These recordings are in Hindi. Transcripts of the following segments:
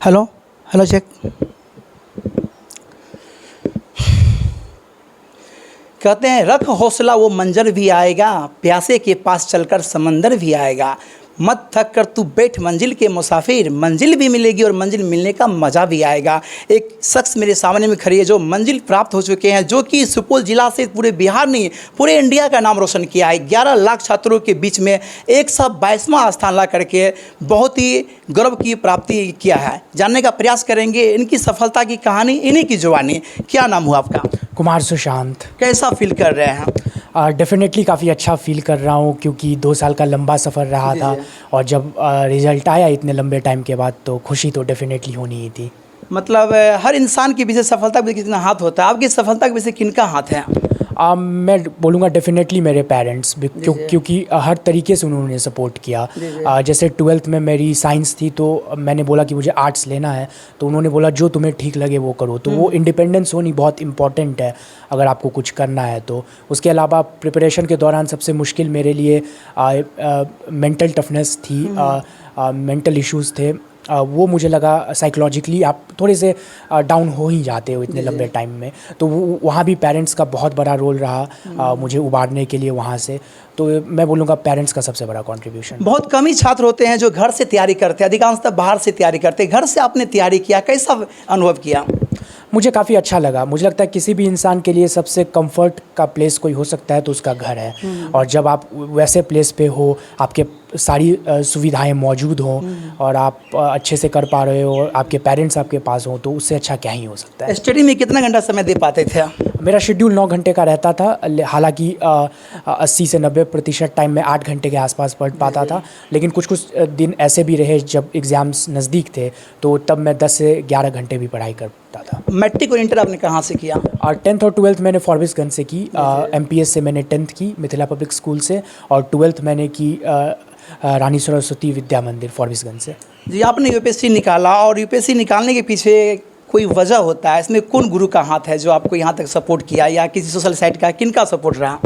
Hello hello check. कहते हैं रख हौसला वो मंजर भी आएगा, प्यासे के पास चलकर समंदर भी आएगा। मत थक कर तू बैठ मंजिल के मुसाफिर, मंजिल भी मिलेगी और मंजिल मिलने का मज़ा भी आएगा। एक शख्स मेरे सामने में खड़ी है जो मंजिल प्राप्त हो चुके हैं, जो कि सुपौल जिला से पूरे बिहार नहीं पूरे इंडिया का नाम रोशन किया है। 11 लाख छात्रों के बीच में 122वां स्थान ला करके बहुत ही गौरव की प्राप्ति किया है। जानने का प्रयास करेंगे इनकी सफलता की कहानी, इन्हीं की जुबानी। क्या नाम हुआ आपका? कुमार सुशांत। कैसा फील कर रहे हैं? डेफ़िनेटली काफ़ी अच्छा फ़ील कर रहा हूँ क्योंकि 2 साल का लंबा सफ़र रहा था और जब रिज़ल्ट आया इतने लंबे टाइम के बाद तो खुशी तो डेफ़िनेटली होनी ही थी। मतलब हर इंसान के पीछे सफलता के पीछे कितना हाथ होता है, आपकी सफलता के पीछे किनका हाथ है? मैं बोलूँगा डेफ़िनेटली मेरे पेरेंट्स क्योंकि हर तरीके से उन्होंने सपोर्ट किया। जैसे 12th में मेरी साइंस थी तो मैंने बोला कि मुझे आर्ट्स लेना है, तो उन्होंने बोला जो तुम्हें ठीक लगे वो करो। तो वो इंडिपेंडेंस होनी बहुत इम्पॉर्टेंट है अगर आपको कुछ करना है तो। उसके अलावा प्रिपरेशन के दौरान सबसे मुश्किल मेरे लिए मेंटल टफनेस थी, मेंटल इश्यूज़ थे। वो मुझे लगा साइकोलॉजिकली आप थोड़े से डाउन हो ही जाते हो इतने लंबे टाइम में, तो वहाँ भी पेरेंट्स का बहुत बड़ा रोल रहा मुझे उबारने के लिए वहाँ से। तो मैं बोलूँगा पेरेंट्स का सबसे बड़ा कंट्रीब्यूशन। बहुत कम ही छात्र होते हैं जो घर से तैयारी करते हैं, अधिकांशतः बाहर से तैयारी करते हैं। घर से आपने तैयारी किया, कैसा अनुभव किया? मुझे काफ़ी अच्छा लगा। मुझे लगता है किसी भी इंसान के लिए सबसे कंफर्ट का प्लेस कोई हो सकता है तो उसका घर है। और जब आप वैसे प्लेस पे हो, आपके सारी सुविधाएं मौजूद हों और आप अच्छे से कर पा रहे हो और आपके पेरेंट्स आपके पास हों, तो उससे अच्छा क्या ही हो सकता है। स्टडी में कितना घंटा समय दे पाते थे? मेरा शेड्यूल 9 घंटे का रहता था, हालांकि 80 से 90% टाइम में 8 घंटे के आसपास पढ़ पाता था। लेकिन कुछ कुछ दिन ऐसे भी रहे जब एग्ज़ाम्स नज़दीक थे तो तब मैं 10 से 11 घंटे भी पढ़ाई करता था। मैट्रिक और इंटर आपने कहाँ से किया? और 10th और 12th मैंने फॉरबिसगंज से की। MPS से मैंने 10th की मिथिला पब्लिक स्कूल से, और 12th मैंने की रानी सरस्वती विद्या मंदिर फॉरबिसगंज से। जी, आपने यूपीएससी निकाला और यूपीएससी निकालने के पीछे कोई वजह होता है, इसमें कौन गुरु का हाथ है जो आपको यहाँ तक सपोर्ट किया, या किसी सोशल साइट का किनका सपोर्ट रहा?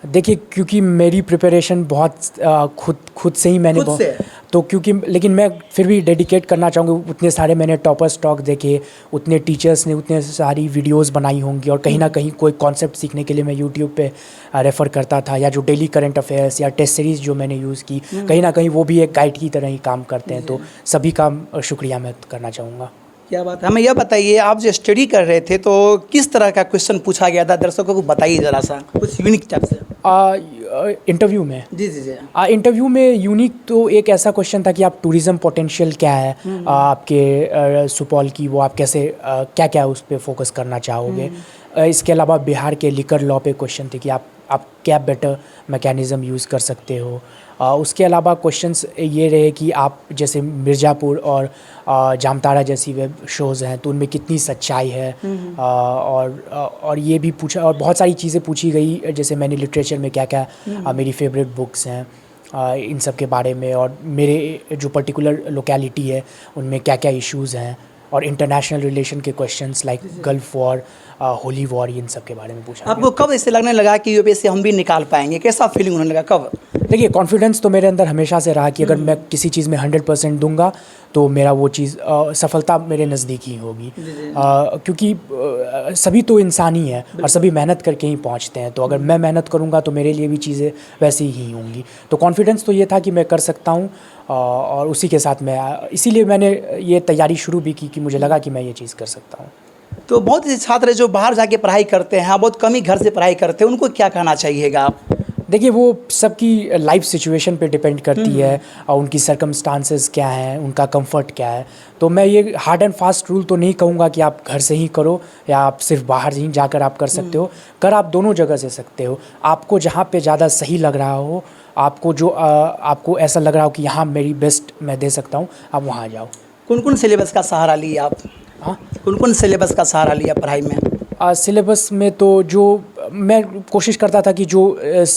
देखिए, क्योंकि मेरी प्रिपरेशन बहुत खुद से ही मैंने खुद से? तो क्योंकि लेकिन मैं फिर भी डेडिकेट करना चाहूँगा। उतने सारे मैंने टॉपर्स टॉक देखे, उतने टीचर्स ने उतने सारी वीडियोस बनाई होंगी, और कहीं ना कहीं कोई कॉन्सेप्ट सीखने के लिए मैं यूट्यूब पे रेफ़र करता था, या जो डेली करंट अफेयर्स या टेस्ट सीरीज़ जो मैंने यूज़ की, कहीं ना कहीं वो भी एक गाइड की तरह ही काम करते हैं। तो सभी का शुक्रिया मैं करना चाहूँगा। क्या बात है। हमें यह बताइए, आप जो स्टडी कर रहे थे तो किस तरह का क्वेश्चन पूछा गया था, दर्शकों को बताइए ज़रा सा कुछ यूनिक टाइप से। इंटरव्यू में जी जी जी। इंटरव्यू में यूनिक तो एक ऐसा क्वेश्चन था कि आप टूरिज़्म पोटेंशियल क्या है आपके सुपौल की, वो आप कैसे क्या क्या उस पर फोकस करना चाहोगे। इसके अलावा बिहार के लिकर लॉ पे क्वेश्चन थे कि आप क्या बेटर मैकेनिज़्म यूज़ कर सकते हो। उसके अलावा क्वेश्चंस ये रहे कि आप जैसे मिर्ज़ापुर और जामताड़ा जैसी वेब शोज़ हैं तो उनमें कितनी सच्चाई है। और ये भी पूछा, और बहुत सारी चीज़ें पूछी गई, जैसे मैंने लिटरेचर में क्या क्या मेरी फेवरेट बुक्स हैं इन सब के बारे में, और मेरे जो पर्टिकुलर लोकेलिटी है उनमें क्या क्या इश्यूज़ हैं, और इंटरनेशनल रिलेशन के questions like Gulf War, holy war, इन सब के बारे में पूछा। आपको कब ऐसे लगने लगा कि यूपीएससी हम भी निकाल पाएंगे? कैसा फीलिंग होने लगा, कब? देखिए, कॉन्फिडेंस तो मेरे अंदर हमेशा से रहा कि अगर मैं किसी चीज़ में 100% दूंगा तो मेरा वो चीज़ सफलता मेरे नज़दीक ही होगी। क्योंकि सभी तो इंसान ही हैं और सभी मेहनत करके ही पहुंचते हैं, तो अगर मैं मेहनत करूंगा तो मेरे लिए भी चीज़ें वैसी ही होंगी। तो कॉन्फिडेंस तो ये था कि मैं कर सकता हूं, और उसी के साथ मैं इसीलिए मैंने ये तैयारी शुरू भी की कि मुझे लगा कि मैं ये चीज़ कर सकता हूँ। तो बहुत से छात्र जो बाहर जाके पढ़ाई करते हैं, बहुत कम ही घर से पढ़ाई करते हैं, उनको क्या कहना चाहिएगा आप? देखिए, वो सबकी लाइफ सिचुएशन पे डिपेंड करती है, और उनकी सर्कमस्टांसेस क्या हैं, उनका कंफर्ट क्या है। तो मैं ये हार्ड एंड फास्ट रूल तो नहीं कहूँगा कि आप घर से ही करो या आप सिर्फ बाहर ही जाकर आप कर सकते हो। कर आप दोनों जगह से सकते हो। आपको जहाँ पे ज़्यादा सही लग रहा हो, आपको जो आपको ऐसा लग रहा हो कि यहाँ मेरी बेस्ट मैं दे सकता हूँ, आप वहाँ जाओ। कौन कौन सिलेबस का सहारा लिए आप? हाँ, कौन कौन सिलेबस का सहारा लिया पढ़ाई में? सिलेबस में तो जो मैं कोशिश करता था कि जो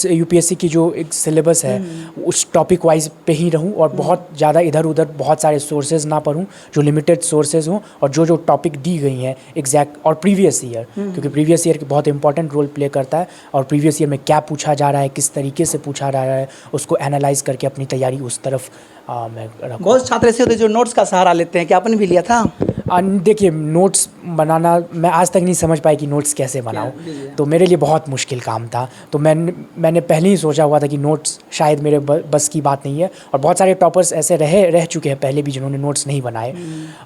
यूपीएससी की जो एक सिलेबस है उस टॉपिक वाइज पे ही रहूं और बहुत ज़्यादा इधर उधर बहुत सारे सोर्सेज ना पढूं, जो लिमिटेड सोर्सेज हों और जो टॉपिक दी गई हैं एग्जैक्ट, और प्रीवियस ईयर, क्योंकि प्रीवियस ईयर बहुत इंपॉर्टेंट रोल प्ले करता है और प्रीवियस ईयर में क्या पूछा जा रहा है, किस तरीके से पूछा जा रहा है, उसको एनालाइज करके अपनी तैयारी उस तरफ मैं रखूं। बहुत छात्र ऐसे होते हैं जो नोट्स का सहारा लेते हैं, क्या आपने भी लिया था? देखिए, नोट्स बनाना मैं आज तक नहीं समझ पाई कि नोट्स कैसे बनाऊं, तो मेरे लिए बहुत मुश्किल काम था। तो मैंने पहले ही सोचा हुआ था कि नोट्स शायद मेरे बस की बात नहीं है, और बहुत सारे टॉपर्स ऐसे रह चुके हैं पहले भी जिन्होंने नोट्स नहीं बनाए।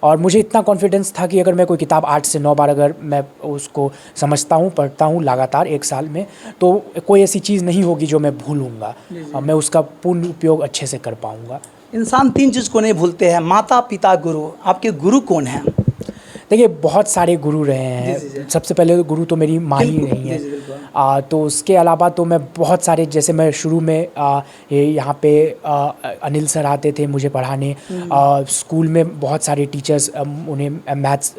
और मुझे इतना कॉन्फिडेंस था कि अगर मैं कोई किताब 8 से 9 बार अगर मैं उसको समझता हूँ, पढ़ता हूँ लगातार 1 साल में, तो कोई ऐसी चीज़ नहीं होगी जो मैं भूलूँगा, मैं उसका पूर्ण उपयोग अच्छे से कर पाऊँगा। इंसान 3 चीज़ को नहीं भूलते हैं, माता पिता गुरु। आपके गुरु कौन हैं? देखिए, बहुत सारे गुरु रहे हैं। सबसे पहले तो गुरु तो मेरी माँ ही रही हैं। तो उसके अलावा तो मैं बहुत सारे, जैसे मैं शुरू में यहाँ पे अनिल सर आते थे मुझे पढ़ाने। स्कूल में बहुत सारे टीचर्स, उन्हें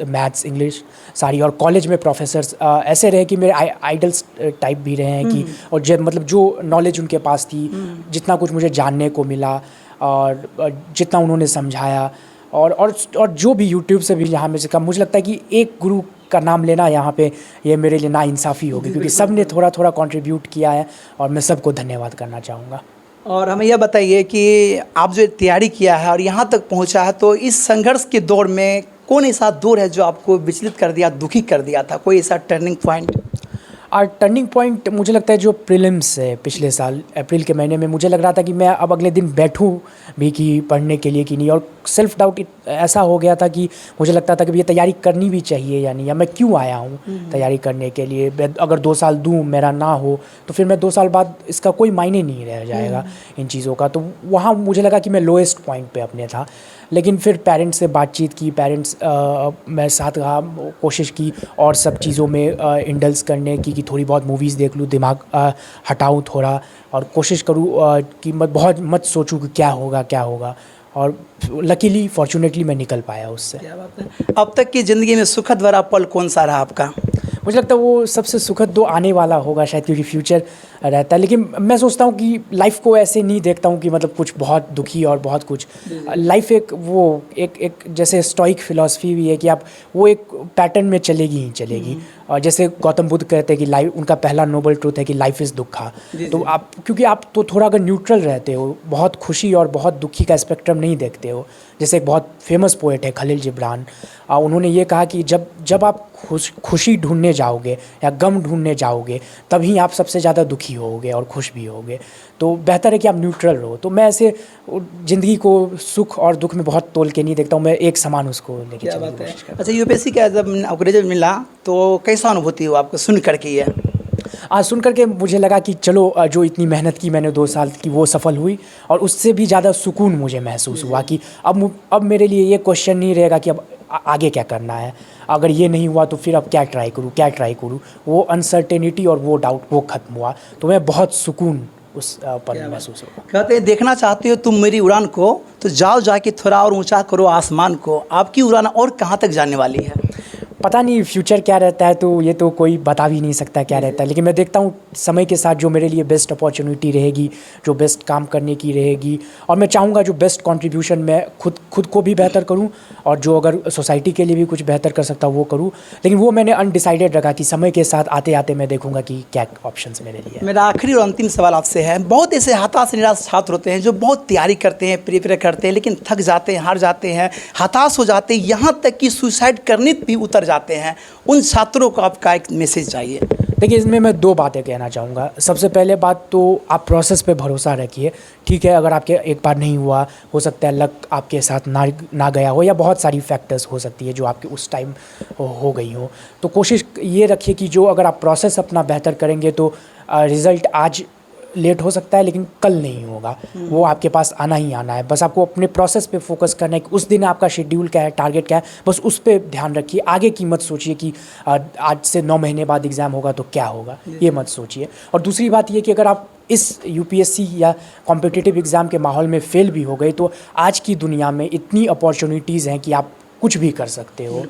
मैथ्स इंग्लिश सारी, और कॉलेज में प्रोफेसर्स ऐसे रहे कि मेरे आइडल्स टाइप भी रहे हैं कि, और मतलब जो नॉलेज उनके पास थी, जितना कुछ मुझे जानने को मिला और जितना उन्होंने समझाया, और जो भी यूट्यूब से भी यहाँ में से कम, मुझे लगता है कि एक गुरु का नाम लेना यहाँ पे ये मेरे लिए नाइंसाफ़ी होगी, क्योंकि सब ने थोड़ा थोड़ा कंट्रीब्यूट किया है और मैं सबको धन्यवाद करना चाहूँगा। और हमें यह बताइए कि आप जो तैयारी किया है और यहाँ तक पहुँचा है, तो इस संघर्ष के दौर में कौन ऐसा दौर है जो आपको विचलित कर दिया, दुखी कर दिया था? कोई ऐसा टर्निंग पॉइंट? और टर्निंग पॉइंट मुझे लगता है जो प्रीलिम्स है पिछले साल अप्रैल के महीने में, मुझे लग रहा था कि मैं अब अगले दिन बैठूं भी कि पढ़ने के लिए कि नहीं, और सेल्फ डाउट ऐसा हो गया था कि मुझे लगता था कि ये तैयारी करनी भी चाहिए या नहीं, या मैं क्यों आया हूँ तैयारी करने के लिए। अगर 2 साल दूँ मेरा ना हो तो फिर मैं 2 साल बाद इसका कोई मायने नहीं रह जाएगा इन चीज़ों का। तो वहाँ मुझे लगा कि मैं लोएस्ट पॉइंट पे अपने था। लेकिन फिर पेरेंट्स से बातचीत की, पेरेंट्स मैं साथ रहा, कोशिश की और सब चीज़ों में इंडल्स करने की कि थोड़ी बहुत मूवीज़ देख लूँ, दिमाग हटाऊँ थोड़ा, और कोशिश करूँ कि बहुत मत सोचूँ कि क्या होगा, और लकीली फॉर्चुनेटली मैं निकल पाया उससे। क्या बात है। अब तक की ज़िंदगी में सुखद भरा पल कौन सा रहा आपका? मुझे लगता है वो सबसे सुखद तो आने वाला होगा शायद, क्योंकि फ्यूचर रहता है। लेकिन मैं सोचता हूँ कि लाइफ को ऐसे नहीं देखता हूँ कि मतलब कुछ बहुत दुखी और बहुत कुछ। लाइफ एक जैसे स्टोइक फिलॉसफी भी है कि आप वो एक पैटर्न में चलेगी ही चलेगी। और जैसे गौतम बुद्ध कहते हैं कि लाइफ, उनका पहला नोबल ट्रूथ है कि लाइफ इज़ दुखा। तो आप, क्योंकि आप तो थोड़ा अगर न्यूट्रल रहते हो, बहुत खुशी और बहुत दुखी का स्पेक्ट्रम नहीं देखते हो। जैसे एक बहुत फेमस पोएट है खलील जिब्रान, उन्होंने ये कहा कि जब आप खुशी ढूंढने जाओगे या गम ढूंढने जाओगे, तभी आप सबसे ज़्यादा दुखी होगे और खुश भी होगे। तो बेहतर है कि आप न्यूट्रल रहो। तो मैं ऐसे ज़िंदगी को सुख और दुख में बहुत तोल के नहीं देखता हूँ, मैं एक समान उसको लेके चलने की कोशिश करता हूँ। अच्छा, यूपीएससी का जब आपको रिजल्ट मिला तो कैसा अनुभूति हुआ आपको सुन करके? ये आज सुन करके मुझे लगा कि चलो, जो इतनी मेहनत की मैंने 2 साल की वो सफल हुई, और उससे भी ज़्यादा सुकून मुझे महसूस हुआ कि अब मेरे लिए ये क्वेश्चन नहीं रहेगा कि अब आगे क्या करना है, अगर ये नहीं हुआ तो फिर अब क्या ट्राई करूँ। वो अनसर्टेनिटी और वो डाउट वो ख़त्म हुआ, तो मैं बहुत सुकून उस पल में महसूस हुआ। कहते हैं, देखना चाहते हो तुम मेरी उड़ान को, तो जाओ जाके थोड़ा और ऊंचा करो आसमान को। आपकी उड़ान और कहाँ तक जाने वाली है? पता नहीं फ्यूचर क्या रहता है, तो ये तो कोई बता भी नहीं सकता क्या रहता है। लेकिन मैं देखता हूँ समय के साथ जो मेरे लिए बेस्ट अपॉर्चुनिटी रहेगी, जो बेस्ट काम करने की रहेगी, और मैं चाहूँगा जो बेस्ट कंट्रीब्यूशन मैं खुद को भी बेहतर करूँ, और जो अगर सोसाइटी के लिए भी कुछ बेहतर कर सकता हूँ वो करूँ। लेकिन वो मैंने अनडिसाइडेड रखा कि समय के साथ आते आते मैं देखूँगा कि क्या ऑप्शंस मेरे लिए। मेरा आखिरी और अंतिम सवाल आपसे है, बहुत ऐसे हताश निराश छात्र होते हैं जो बहुत तैयारी करते हैं, प्रिपेयर करते हैं, लेकिन थक जाते हैं, हार जाते हैं, हताश हो जाते हैं, यहाँ तक कि सुसाइड करने भी उतर जाते हैं। उन छात्रों को आपका एक मैसेज चाहिए। देखिए, इसमें मैं 2 बातें कहना चाहूँगा। सबसे पहले बात तो आप प्रोसेस पे भरोसा रखिए। ठीक है, अगर आपके एक बार नहीं हुआ, हो सकता है लक आपके साथ ना गया हो, या बहुत सारी फैक्टर्स हो सकती है जो आपके उस टाइम हो गई हो। तो कोशिश ये रखिए कि जो अगर आप प्रोसेस अपना बेहतर करेंगे तो रिज़ल्ट आज लेट हो सकता है लेकिन कल नहीं होगा, वो आपके पास आना ही आना है। बस आपको अपने प्रोसेस पे फोकस करना है कि उस दिन आपका शेड्यूल क्या है, टारगेट क्या है, बस उस पे ध्यान रखिए। आगे की मत सोचिए कि आज से 9 महीने बाद एग्ज़ाम होगा तो क्या होगा, ये मत सोचिए। और दूसरी बात ये कि अगर आप इस यूपीएससी या कॉम्पिटिटिव एग्ज़ाम के माहौल में फ़ेल भी हो गए, तो आज की दुनिया में इतनी अपॉर्चुनिटीज़ हैं कि आप कुछ भी कर सकते हो।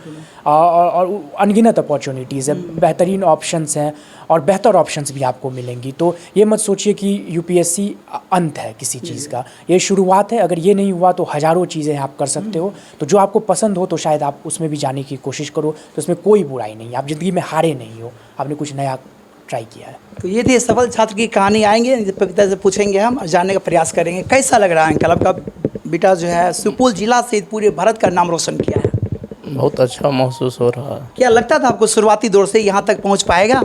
और अनगिनत अपॉर्चुनिटीज़ है, बेहतरीन ऑप्शंस हैं और बेहतर ऑप्शंस भी आपको मिलेंगी। तो ये मत सोचिए कि यूपीएससी अंत है किसी चीज़ का, ये शुरुआत है। अगर ये नहीं हुआ तो हज़ारों चीज़ें आप कर सकते हो। तो जो आपको पसंद हो तो शायद आप उसमें भी जाने की कोशिश करो, तो उसमें कोई बुराई नहीं है। आप ज़िंदगी में हारे नहीं हो, आपने कुछ नया ट्राई किया है। तो ये थी सफल छात्र की कहानी। आएंगे पिता से पूछेंगे हम और जानने का प्रयास करेंगे कैसा लग रहा है अंकल, आपका बेटा जो है सुपौल जिला से पूरे भारत का नाम रोशन किया है। बहुत अच्छा महसूस हो रहा है। क्या लगता था आपको शुरुआती दौर से यहाँ तक पहुँच पाएगा?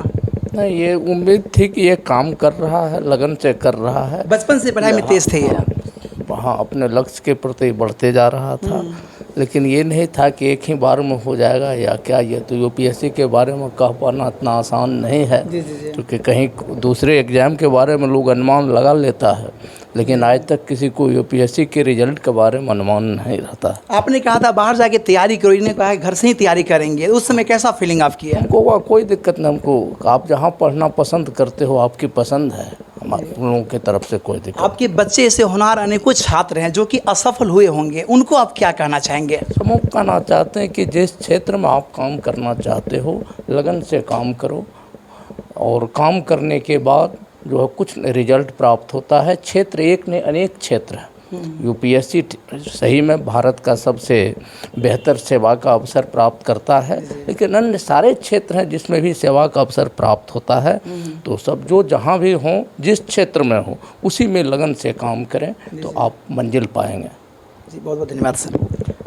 नहीं, ये उम्मीद थी कि ये काम कर रहा है, लगन से कर रहा है। बचपन से पढ़ाई में तेज थे ये? वहाँ अपने लक्ष्य के प्रति बढ़ते जा रहा था, लेकिन ये नहीं था कि एक ही बार में हो जाएगा या क्या। ये तो यूपीएससी के बारे में कह पाना इतना आसान नहीं है, क्योंकि कहीं दूसरे एग्ज़ाम के बारे में लोग अनुमान लगा लेता है, लेकिन आज तक किसी को यूपीएससी के रिजल्ट के बारे में अनुमान नहीं रहता। आपने कहा था बाहर जाके तैयारी करो, इन्हें कहा है घर से ही तैयारी करेंगे, उस समय कैसा फीलिंग आपकी है? हमको कोई दिक्कत नहीं, हमको आप जहाँ पढ़ना पसंद करते हो, आपकी पसंद है, हम लोगों की तरफ से कोई दिक्कत। आपके बच्चे ऐसे होनहार अनेकों छात्र हैं जो कि असफल हुए होंगे, उनको आप क्या कहना चाहेंगे? समूह कहना चाहते हैं कि जिस क्षेत्र में आप काम करना चाहते हो, लगन से काम करो, और काम करने के बाद जो है कुछ रिजल्ट प्राप्त होता है। क्षेत्र एक ने अनेक क्षेत्र है। यूपीएससी सही में भारत का सबसे बेहतर सेवा का अवसर प्राप्त करता है, लेकिन अन्य सारे क्षेत्र हैं जिसमें भी सेवा का अवसर प्राप्त होता है। तो सब जो जहाँ भी हों, जिस क्षेत्र में हो, उसी में लगन से काम करें तो आप मंजिल पाएंगे। जी बहुत बहुत धन्यवाद सर।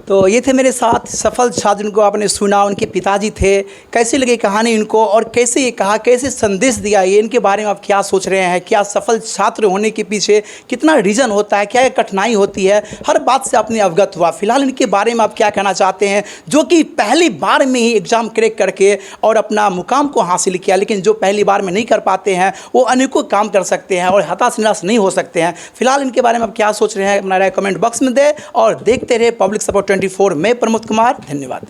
तो ये थे मेरे साथ सफल छात्र, जिनको आपने सुना, उनके पिताजी थे। कैसी लगी कहानी इनको, और कैसे ये कहा, कैसे संदेश दिया, ये इनके बारे में आप क्या सोच रहे हैं? क्या सफल छात्र होने के पीछे कितना रीज़न होता है, क्या कठिनाई होती है, हर बात से आपने अवगत हुआ। फिलहाल इनके बारे में आप क्या कहना चाहते हैं, जो कि पहली बार में ही एग्ज़ाम क्रैक करके और अपना मुकाम को हासिल किया, लेकिन जो पहली बार में नहीं कर पाते हैं वो अनेकों काम कर सकते हैं और हताश निराश नहीं हो सकते हैं। फिलहाल इनके बारे में आप क्या सोच रहे हैं, अपना राय कमेंट बॉक्स में दें और देखते रहे पब्लिक सपोर्ट 24। मैं प्रमोद कुमार, धन्यवाद।